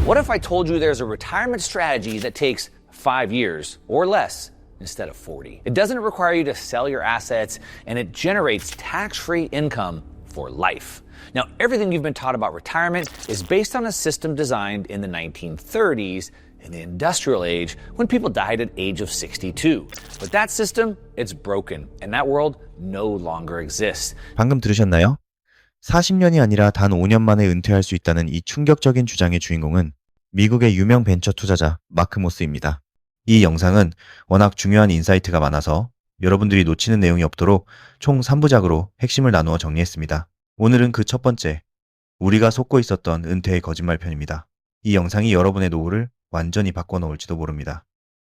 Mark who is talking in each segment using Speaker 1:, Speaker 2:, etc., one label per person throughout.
Speaker 1: What if I told you there's a retirement strategy that takes 5 years or less instead of 40? It doesn't require you to sell your assets, and it generates tax-free income for life. Now, everything you've been taught about retirement is based on a system designed in the 1930s in the industrial age when people died at age of 62. But that system, it's broken, and that world no longer exists.
Speaker 2: 방금 들으셨나요? 40년이 아니라 단 5년 만에 은퇴할 수 있다는 이 충격적인 주장의 주인공은 미국의 유명 벤처 투자자 마크모스입니다. 이 영상은 워낙 중요한 인사이트가 많아서 여러분들이 놓치는 내용이 없도록 총 3부작으로 핵심을 나누어 정리했습니다. 오늘은 그 첫 번째, 우리가 속고 있었던 은퇴의 거짓말 편입니다. 이 영상이 여러분의 노후를 완전히 바꿔놓을지도 모릅니다.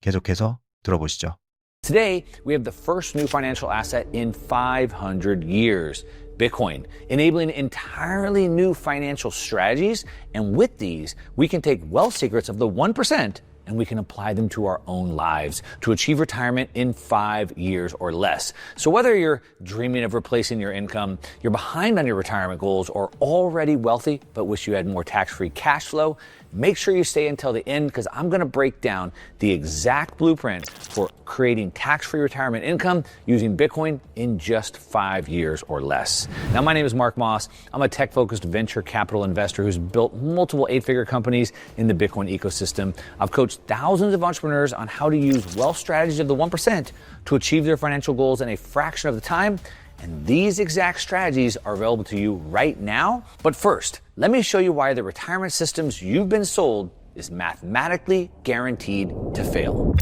Speaker 2: 계속해서 들어보시죠.
Speaker 1: Today, we have the first new financial asset in 500 years, Bitcoin, enabling entirely new financial strategies. And with these, we can take wealth secrets of the 1% and we can apply them to our own lives to achieve retirement in 5 years or less. So whether you're dreaming of replacing your income, you're behind on your retirement goals, or already wealthy but wish you had more tax-free cash flow, make sure you stay until the end because I'm going to break down the exact blueprint for creating tax-free retirement income using Bitcoin in just 5 years or less. Now, my name is Mark Moss. I'm a tech-focused venture capital investor who's built multiple 8-figure companies in the Bitcoin ecosystem. I've coached thousands of entrepreneurs on how to use wealth strategies of the 1% to achieve their financial goals in a fraction of the time. And these exact strategies are available to you right now. But first, let me show you why the retirement systems you've been sold is mathematically guaranteed to fail.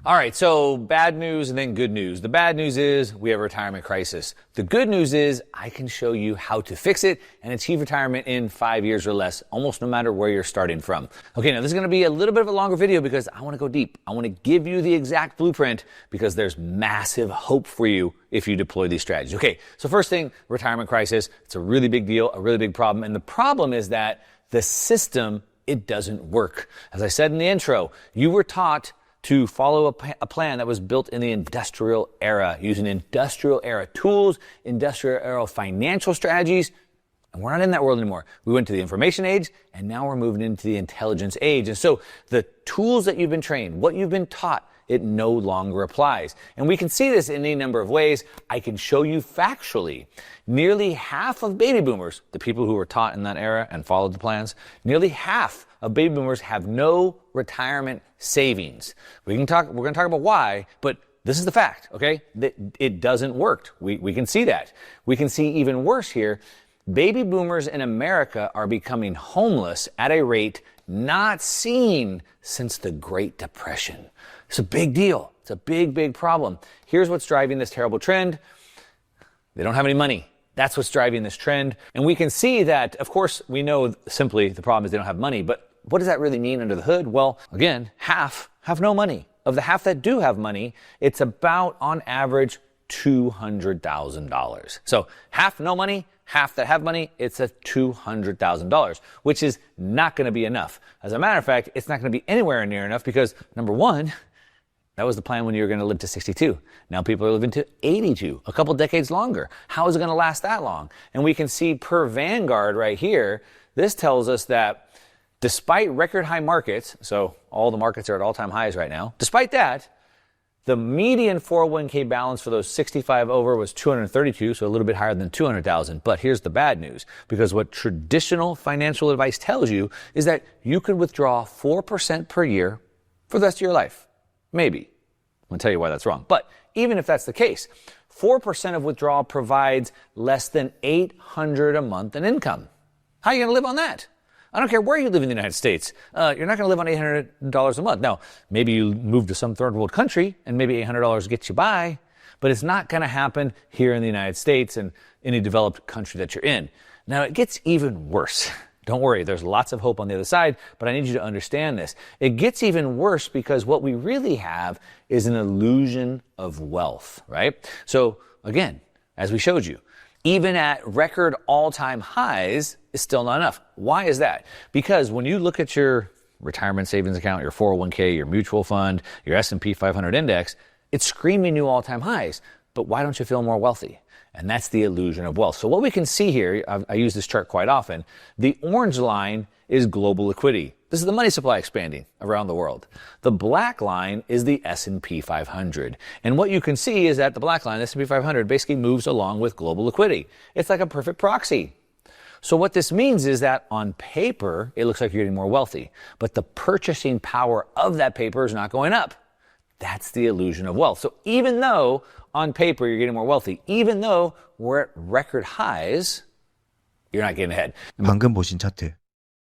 Speaker 1: All right, so bad news and then good news. The bad news is we have a retirement crisis. The good news is I can show you how to fix it and achieve retirement in 5 years or less, almost no matter where you're starting from. Okay, now this is going to be a little bit of a longer video because I want to go deep. I want to give you the exact blueprint because there's massive hope for you if you deploy these strategies. Okay, so first thing, retirement crisis. It's a really big deal, a really big problem. And the problem is that the system, it doesn't work. As I said in the intro, you were taught to follow a plan that was built in the industrial era, using industrial era tools, industrial era financial strategies. And we're not in that world anymore. We went to the information age, and now we're moving into the intelligence age. And so the tools that you've been trained, what you've been taught, it no longer applies. And we can see this in any number of ways. I can show you factually. Nearly half of baby boomers, the people who were taught in that era and followed the plans, nearly half of baby boomers have no retirement savings. We're going to talk about why, but this is the fact, okay? It doesn't work. We can see that. We can see even worse here. Baby boomers in America are becoming homeless at a rate not seen since the Great Depression. It's a big deal. It's a big, big problem. Here's what's driving this terrible trend. They don't have any money. That's what's driving this trend. And we can see that, of course, we know simply the problem is they don't have money, but what does that really mean under the hood? Well, again, half have no money. Of the half that do have money, it's about, on average, $200,000. So half no money, half that have money, it's a $200,000, which is not going to be enough. As a matter of fact, it's not going to be anywhere near enough because, number one, that was the plan when you were going to live to 62. Now people are living to 82, a couple decades longer. How is it going to last that long? And we can see per Vanguard right here, this tells us that despite record high markets, so all the markets are at all-time highs right now, despite that, the median 401k balance for those 65 over was 232, so a little bit higher than 200,000. But here's the bad news, because what traditional financial advice tells you is that you could withdraw 4% per year for the rest of your life. Maybe. I'm going to tell you why that's wrong. But even if that's the case, 4% of withdrawal provides less than $800 a month in income. How are you going to live on that? I don't care where you live in the United States. You're not going to live on $800 a month. Now, maybe you move to some third world country and maybe $800 gets you by, but it's not going to happen here in the United States and any developed country that you're in. Now, it gets even worse. Don't worry, there's lots of hope on the other side, but I need you to understand this. It gets even worse because what we really have is an illusion of wealth, right? So, again, as we showed you, even at record all-time highs, is still not enough. Why is that? Because when you look at your retirement savings account, your 401k, your mutual fund, your S&P 500 index, it's screaming new all-time highs. But why don't you feel more wealthy? And that's the illusion of wealth. So what we can see here, I use this chart quite often, the orange line is global liquidity. This is the money supply expanding around the world. The black line is the S&P 500. And what you can see is that the black line, the S&P 500, basically moves along with global liquidity. It's like a perfect proxy. So what this means is that on paper, it looks like you're getting more wealthy, but the purchasing power of that paper is not going up. That's the illusion of wealth. So even though on paper you're getting more wealthy, even though we're at record highs, you're not getting ahead.
Speaker 2: 방금 보신 차트,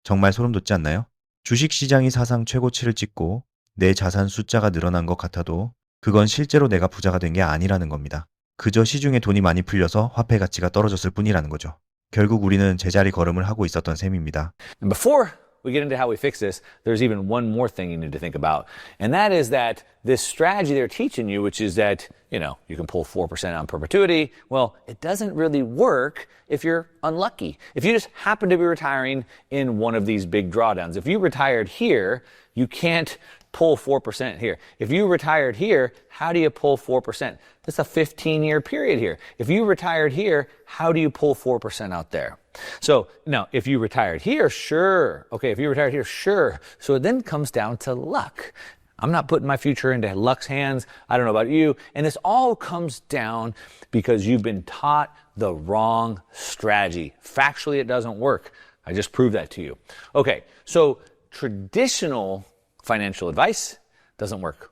Speaker 2: 정말 소름 돋지 않나요? 주식시장이 사상 최고치를 찍고 내 자산 숫자가 늘어난 것 같아도 그건 실제로 내가 부자가 된 게 아니라는 겁니다. 그저 시중에 돈이 많이 풀려서 화폐 가치가 떨어졌을 뿐이라는 거죠. 결국 우리는 제자리 걸음을 하고 있었던 셈입니다.
Speaker 1: And before we get into how we fix this, there's even one more thing you need to think about. And that is that this strategy they're teaching you, which is that, you can pull 4% on perpetuity. Well, it doesn't really work if you're unlucky. If you just happen to be retiring in one of these big drawdowns. If you retired here, you can't pull 4% here. If you retired here, how do you pull 4%? That's a 15-year period here. If you retired here, how do you pull 4% out there? So now, if you retired here, sure. Okay, if you retired here, sure. So it then comes down to luck. I'm not putting my future into luck's hands. I don't know about you. And this all comes down because you've been taught the wrong strategy. Factually, it doesn't work. I just proved that to you. Okay, so traditional financial advice doesn't work.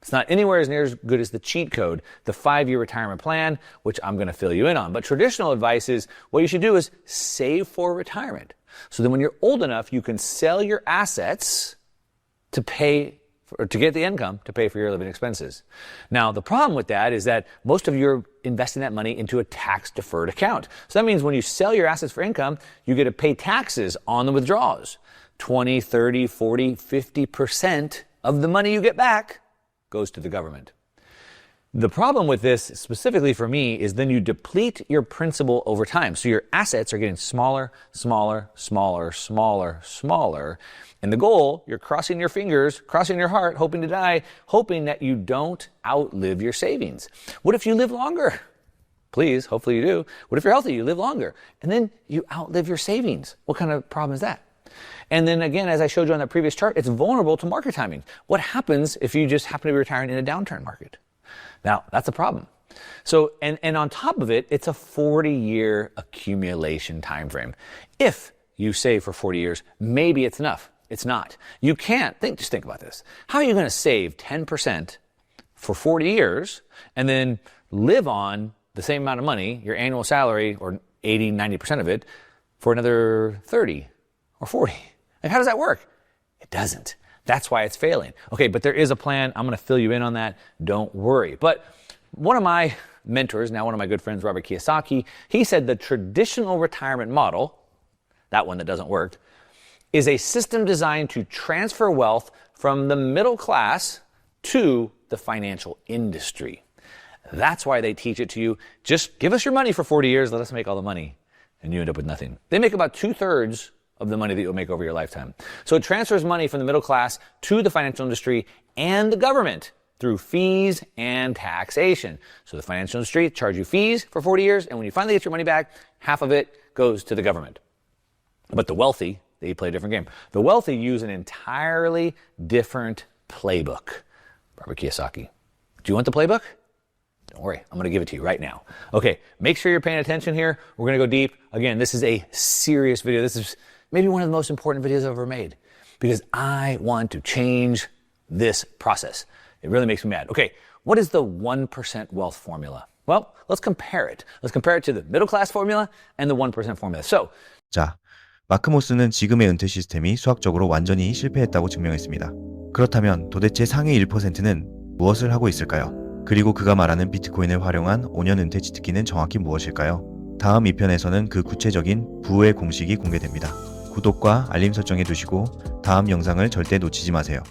Speaker 1: It's not anywhere as near as good as the cheat code, the 5-year retirement plan, which I'm going to fill you in on. But traditional advice is what you should do is save for retirement. So then when you're old enough, you can sell your assets to pay or to get the income to pay for your living expenses. Now, the problem with that is that most of you are investing that money into a tax-deferred account. So that means when you sell your assets for income, you get to pay taxes on the withdrawals. 20, 30, 40, 50% of the money you get back goes to the government. The problem with this, specifically for me, is then you deplete your principal over time. So your assets are getting smaller, smaller, smaller, smaller, smaller. And the goal, you're crossing your fingers, crossing your heart, hoping to die, hoping that you don't outlive your savings. What if you live longer? Please, hopefully you do. What if you're healthy? You live longer. And then you outlive your savings. What kind of problem is that? And then again, as I showed you on that previous chart, it's vulnerable to market timing. What happens if you just happen to be retiring in a downturn market? Now, that's a problem. So, and on top of it, it's a 40-year accumulation time frame. If you save for 40 years, maybe it's enough. It's not. You can't. Just think about this. How are you going to save 10% for 40 years and then live on the same amount of money, your annual salary, or 80, 90% of it, for another 30 or 40? Like, how does that work? It doesn't. That's why it's failing. Okay, but there is a plan. I'm going to fill you in on that. Don't worry. But one of my mentors, now one of my good friends, Robert Kiyosaki, he said the traditional retirement model, that one that doesn't work, is a system designed to transfer wealth from the middle class to the financial industry. That's why they teach it to you. Just give us your money for 40 years, let us make all the money, and you end up with nothing. They make about 2/3 of the money that you'll make over your lifetime. So it transfers money from the middle class to the financial industry and the government through fees and taxation. So the financial industry charge you fees for 40 years, and when you finally get your money back, half of it goes to the government. But the wealthy, they play a different game. The wealthy use an entirely different playbook. Robert Kiyosaki. Do you want the playbook? Don't worry, I'm going to give it to you right now. Okay, make sure you're paying attention here. We're going to go deep. Again, this is a serious video. This is maybe one of the most important videos I've ever made because I want to change this process. It really makes me mad. Okay, what is the 1% wealth formula? Well, let's compare it. Let's compare it to the middle class formula and the 1% formula. So,
Speaker 2: 자, 마크모스는 지금의 은퇴 시스템이 수학적으로 완전히 실패했다고 증명했습니다. 그렇다면 도대체 상위 1%는 무엇을 하고 있을까요? 그리고 그가 말하는 비트코인을 활용한 5년 은퇴 치트키는 정확히 무엇일까요? 다음 2편에서는 그 구체적인 부의 공식이 공개됩니다. 구독과 알림 설정해 두시고 다음 영상을 절대 놓치지 마세요.